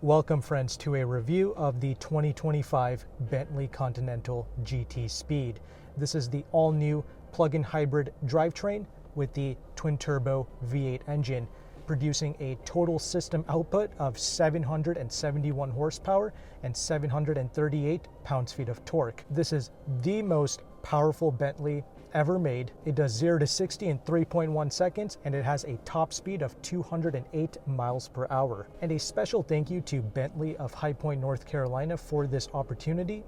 Welcome friends to a review of the 2025 Bentley Continental GT Speed. This is the all-new plug-in hybrid drivetrain with the twin-turbo V8 engine, producing a total system output of 771 horsepower and 738 pounds-feet of torque. This is the most powerful Bentley ever made. It does 0 to 60 in 3.1 seconds, and it has a top speed of 208 miles per hour. And a special thank you to Bentley of High Point, North Carolina for this opportunity.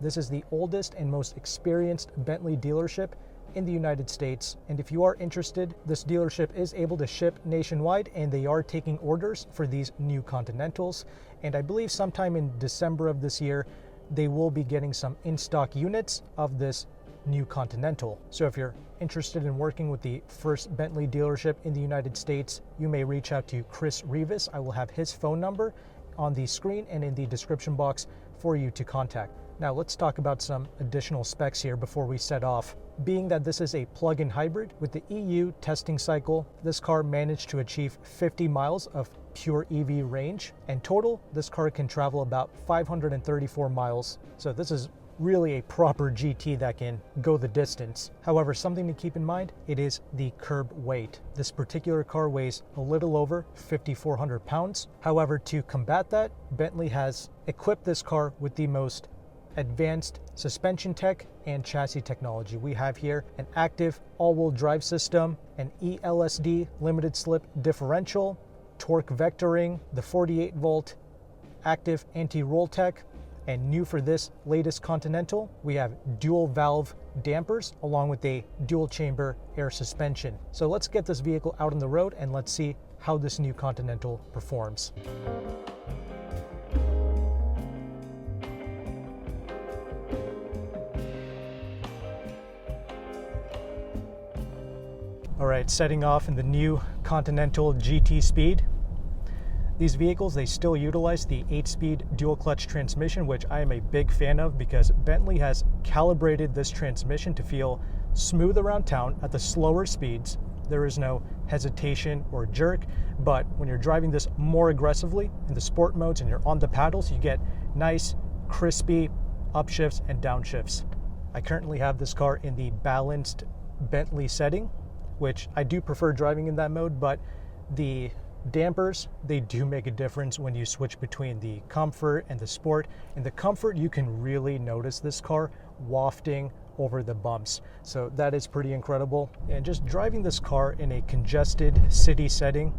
This is the oldest and most experienced Bentley dealership in the United States. And if you are interested, this dealership is able to ship nationwide, and they are taking orders for these new Continentals. And I believe sometime in December of this year, they will be getting some in-stock units of this new Continental. So if you're interested in working with the first Bentley dealership in the United States, you may reach out to Chris Rivas. I will have his phone number on the screen and in the description box for you to contact. Now let's talk about some additional specs here before we set off. Being that this is a plug-in hybrid, with the EU testing cycle, this car managed to achieve 50 miles of pure EV range, and total, this car can travel about 534 miles. So this is really a proper GT that can go the distance. However, something to keep in mind, it is the curb weight. This particular car weighs a little over 5,400 pounds. However, to combat that, Bentley has equipped this car with the most advanced suspension tech and chassis technology. We have here an active all-wheel drive system, an ELSD limited slip differential, torque vectoring, the 48-volt active anti-roll tech, and new for this latest Continental, we have dual valve dampers along with a dual chamber air suspension. So let's get this vehicle out on the road and let's see how this new Continental performs. All right, setting off in the new Continental GT Speed. These vehicles, they still utilize the 8-speed dual clutch transmission, which I am a big fan of because Bentley has calibrated this transmission to feel smooth around town at the slower speeds. There is no hesitation or jerk, but when you're driving this more aggressively in the sport modes and you're on the paddles, you get nice, crispy upshifts and downshifts. I currently have this car in the balanced Bentley setting, which I do prefer driving in that mode, but the dampers, they do make a difference when you switch between the comfort and the sport. In the comfort, you can really notice this car wafting over the bumps. So that is pretty incredible. And just driving this car in a congested city setting,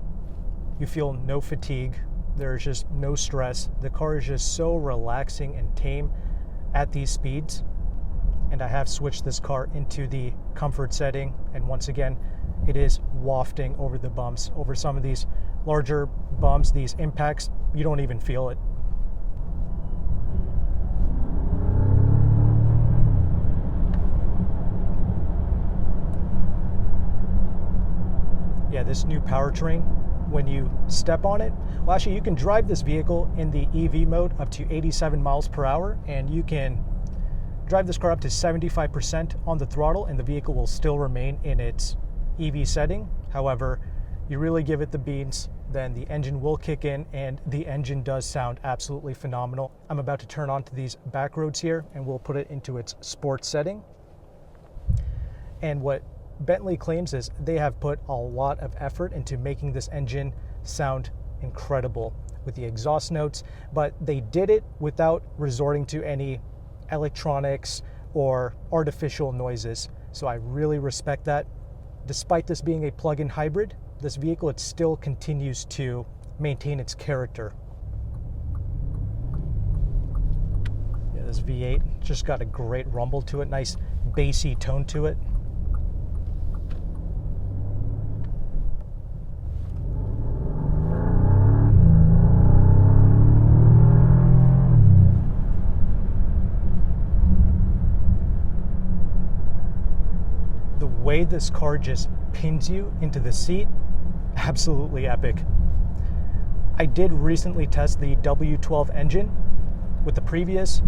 you feel no fatigue. There's just no stress. The car is just so relaxing and tame at these speeds. And I have switched this car into the comfort setting, and once again, it is wafting over the bumps. Over some of these larger bumps, these impacts, you don't even feel it. Yeah, this new powertrain, when you step on it, well, actually you can drive this vehicle in the EV mode up to 87 miles per hour, and you can drive this car up to 75% on the throttle and the vehicle will still remain in its EV setting. However, you really give it the beans, then the engine will kick in, and the engine does sound absolutely phenomenal. I'm about to turn onto these back roads here and we'll put it into its sports setting. And what Bentley claims is they have put a lot of effort into making this engine sound incredible with the exhaust notes, but they did it without resorting to any electronics or artificial noises. So I really respect that. Despite this being a plug-in hybrid, this vehicle, it still continues to maintain its character. Yeah, this V8 just got a great rumble to it, nice bassy tone to it. The way this car just pins you into the seat, absolutely epic. I did recently test the W12 engine with the previous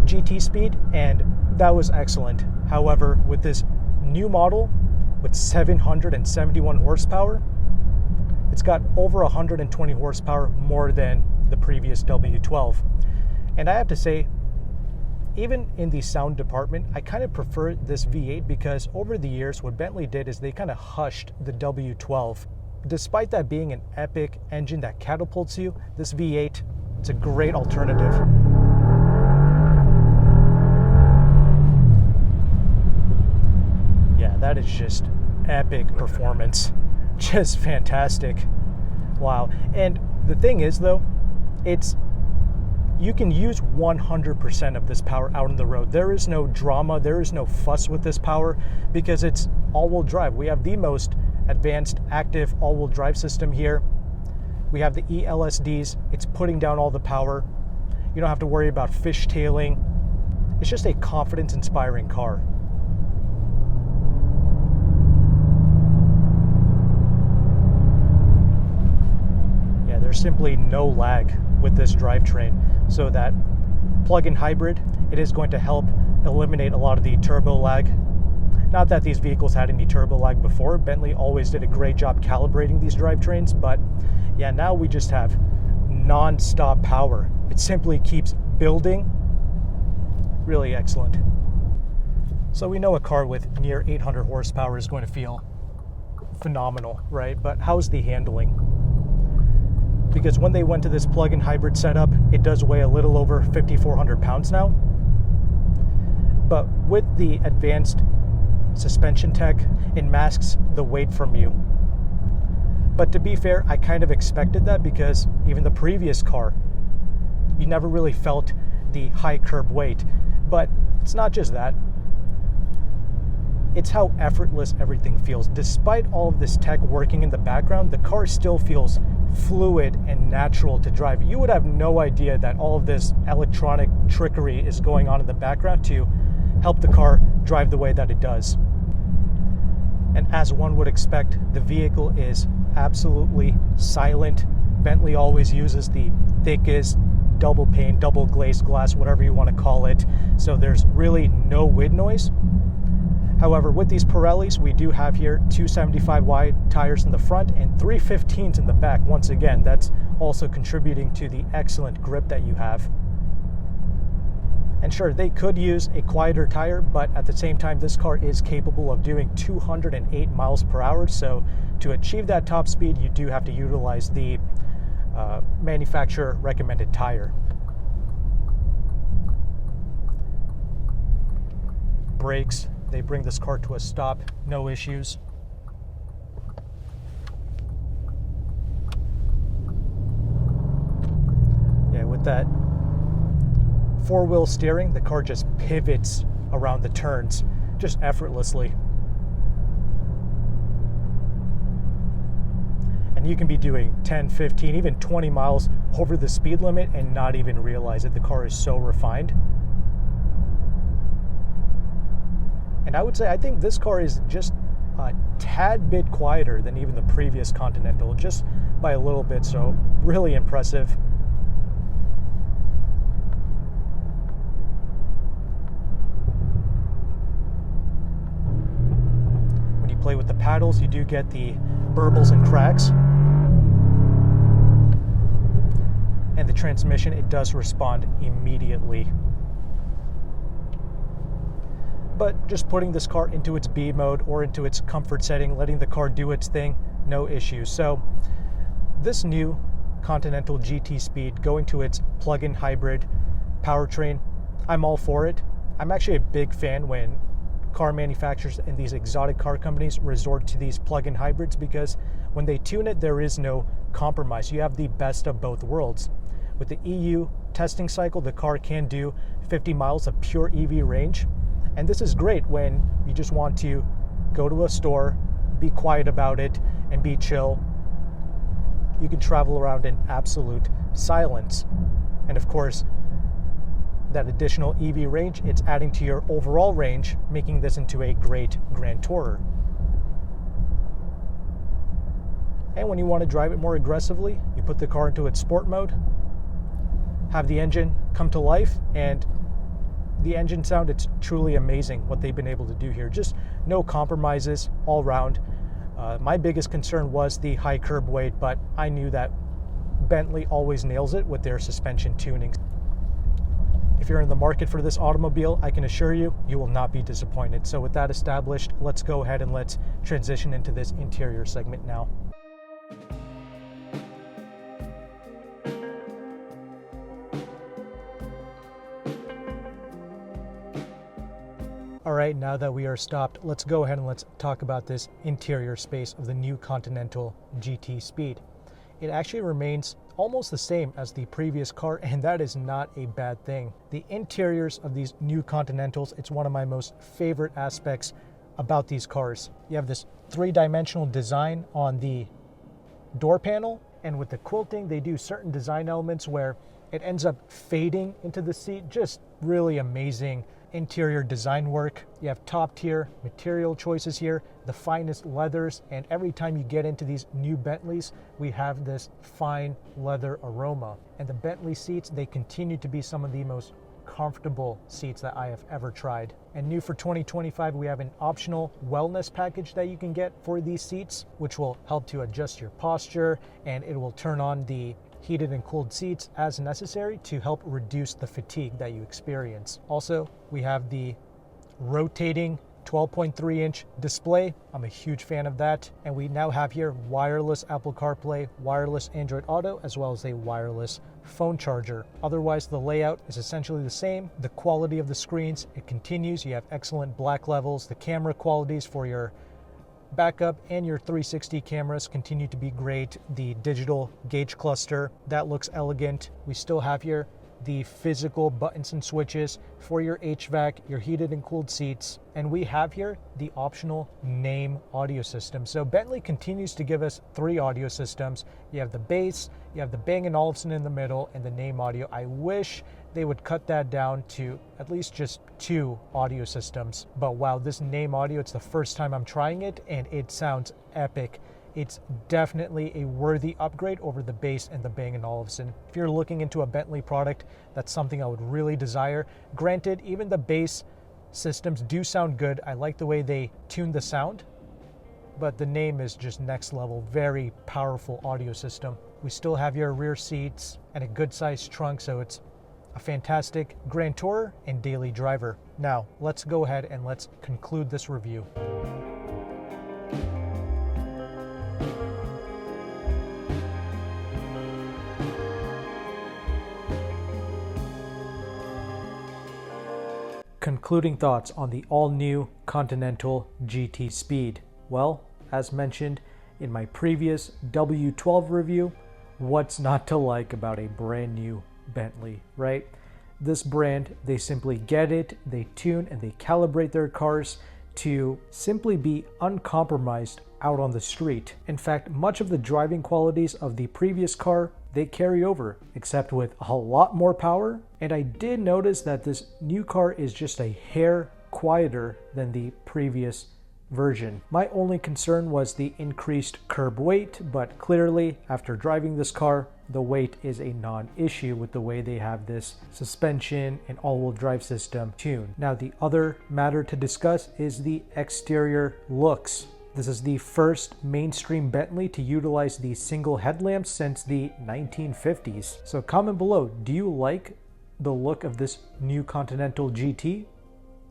GT Speed, and that was excellent. However, with this new model with 771 horsepower, it's got over 120 horsepower more than the previous W12. And I have to say, even in the sound department, I kind of prefer this V8 because over the years, what Bentley did is they kind of hushed the W12. Despite that being an epic engine that catapults you, this V8, it's a great alternative. Yeah, that is just epic performance. Just fantastic. Wow. And the thing is, though, you can use 100% of this power out on the road. There is no drama, there is no fuss with this power because it's all-wheel drive. We have the most advanced active all-wheel drive system here. We have the ELSDs. It's putting down all the power. You don't have to worry about fishtailing. It's just a confidence-inspiring car. Yeah, there's simply no lag with this drivetrain. So that plug-in hybrid, it is going to help eliminate a lot of the turbo lag. Not that these vehicles had any turbo lag before. Bentley always did a great job calibrating these drivetrains, but yeah, now we just have non-stop power. It simply keeps building. Really excellent. So we know a car with near 800 horsepower is going to feel phenomenal, right? But how's the handling? Because when they went to this plug-in hybrid setup, it does weigh a little over 5,400 pounds now. But with the advanced suspension tech, it masks the weight from you. But to be fair, I kind of expected that because even the previous car, you never really felt the high curb weight. But it's not just that. It's how effortless everything feels. Despite all of this tech working in the background, the car still feels fluid and natural to drive. You would have no idea that all of this electronic trickery is going on in the background to help the car drive the way that it does. And as one would expect, the vehicle is absolutely silent. Bentley always uses the thickest double pane, double glazed glass, whatever you want to call it. So there's really no wind noise. However, with these Pirellis, we do have here 275 wide tires in the front and 315s in the back. Once again, that's also contributing to the excellent grip that you have. And sure, they could use a quieter tire, but at the same time, this car is capable of doing 208 miles per hour. So to achieve that top speed, you do have to utilize the manufacturer recommended tire. Brakes. They bring this car to a stop, no issues. Yeah, with that four-wheel steering, the car just pivots around the turns, just effortlessly. And you can be doing 10, 15, even 20 miles over the speed limit and not even realize it. The car is so refined. And I would say, I think this car is just a tad bit quieter than even the previous Continental, just by a little bit, so really impressive. When you play with the paddles, you do get the burbles and cracks. And the transmission, it does respond immediately. But just putting this car into its B mode or into its comfort setting, letting the car do its thing, no issues. So this new Continental GT Speed going to its plug-in hybrid powertrain, I'm all for it. I'm actually a big fan when car manufacturers and these exotic car companies resort to these plug-in hybrids because when they tune it, there is no compromise. You have the best of both worlds. With the EU testing cycle, the car can do 50 miles of pure EV range. And this is great when you just want to go to a store, be quiet about it, and be chill. You can travel around in absolute silence. And of course, that additional EV range, it's adding to your overall range, making this into a great grand tourer. And when you want to drive it more aggressively, you put the car into its sport mode, have the engine come to life, and the engine sound, it's truly amazing what they've been able to do here. Just no compromises all around. My biggest concern was the high curb weight, but I knew that Bentley always nails it with their suspension tuning. If you're in the market for this automobile, I can assure you, you will not be disappointed. So with that established, let's go ahead and let's transition into this interior segment now. All right, now that we are stopped, let's go ahead and let's talk about this interior space of the new Continental GT Speed. It actually remains almost the same as the previous car, and that is not a bad thing. The interiors of these new Continentals, it's one of my most favorite aspects about these cars. You have this three-dimensional design on the door panel, and with the quilting, they do certain design elements where it ends up fading into the seat. Just really amazing interior design work. You have top tier material choices here, the finest leathers, and every time you get into these new Bentleys, we have this fine leather aroma. And the Bentley seats, they continue to be some of the most comfortable seats that I have ever tried. And new for 2025, we have an optional wellness package that you can get for these seats, which will help to adjust your posture, and it will turn on the heated and cooled seats as necessary to help reduce the fatigue that you experience. Also, we have the rotating 12.3-inch display. I'm a huge fan of that. And we now have here wireless Apple CarPlay, wireless Android Auto, as well as a wireless phone charger. Otherwise, the layout is essentially the same. The quality of the screens, it continues. You have excellent black levels. The camera qualities for your backup and your 360 cameras continue to be great. The digital gauge cluster, that looks elegant. We still have here the physical buttons and switches for your HVAC, your heated and cooled seats, and we have here the optional name audio system. So Bentley continues to give us 3 audio systems. You have the bass, you have the Bang & Olufsen in the middle, and the name audio. I wish they would cut that down to at least just 2 audio systems. But wow, this name audio, it's the first time I'm trying it, and it sounds epic. It's definitely a worthy upgrade over the bass and the Bang & Olufsen. If you're looking into a Bentley product, that's something I would really desire. Granted, even the bass systems do sound good. I like the way they tune the sound, but the name is just next level. Very powerful audio system. We still have your rear seats and a good sized trunk, so it's a fantastic grand tourer and daily driver. Now, let's go ahead and let's conclude this review. Concluding thoughts on the all-new Continental GT Speed. Well, as mentioned in my previous W12 review, what's not to like about a brand new Bentley, right? This brand, they simply get it, they tune and they calibrate their cars to simply be uncompromised out on the street. In fact, much of the driving qualities of the previous car, they carry over, except with a lot more power. And I did notice that this new car is just a hair quieter than the previous version. My only concern was the increased curb weight, but clearly after driving this car, the weight is a non-issue with the way they have this suspension and all-wheel drive system tuned. Now, the other matter to discuss is the exterior looks. This is the first mainstream Bentley to utilize the single headlamps since the 1950s. So comment below, do you like the look of this new Continental GT?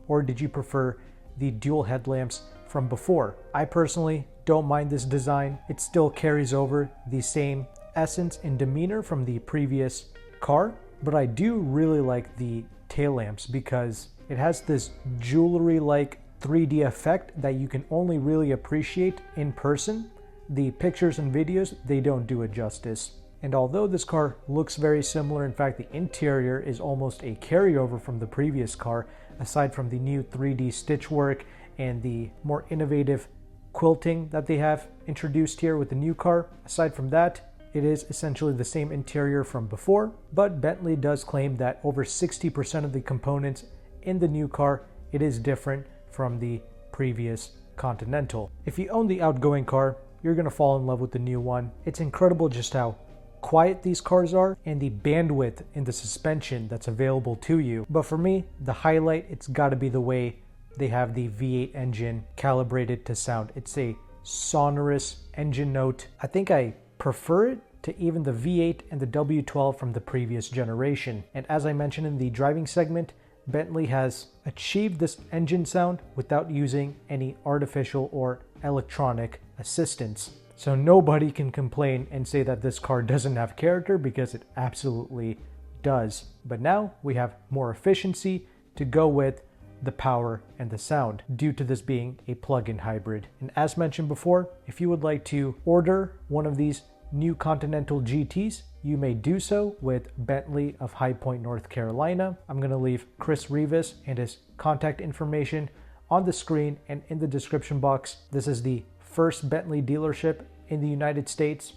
Or did you prefer the dual headlamps from before? I personally don't mind this design. It still carries over the same essence and demeanor from the previous car, but I do really like the tail lamps because it has this jewelry-like 3D effect that you can only really appreciate in person. The pictures and videos, they don't do it justice. And although this car looks very similar, in fact the interior is almost a carryover from the previous car, aside from the new 3D stitch work and the more innovative quilting that they have introduced here with the new car. Aside from that, it is essentially the same interior from before, but Bentley does claim that over 60% of the components in the new car, it is different from the previous Continental. If you own the outgoing car, you're gonna fall in love with the new one. It's incredible just how quiet these cars are and the bandwidth in the suspension that's available to you. But for me, the highlight, it's gotta be the way they have the V8 engine calibrated to sound. It's a sonorous engine note. I think I prefer it to even the V8 and the W12 from the previous generation. And as I mentioned in the driving segment, Bentley has achieved this engine sound without using any artificial or electronic assistance. So nobody can complain and say that this car doesn't have character, because it absolutely does. But now we have more efficiency to go with the power and the sound, due to this being a plug-in hybrid. And as mentioned before, if you would like to order one of these new Continental GTs, you may do so with Bentley of High Point, North Carolina. I'm going to leave Chris Rivas and his contact information on the screen and in the description box. This is the first Bentley dealership in the United States,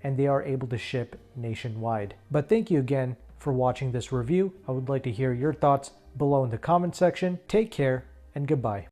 and they are able to ship nationwide. But thank you again for watching this review. I would like to hear your thoughts below in the comment section. Take care and goodbye.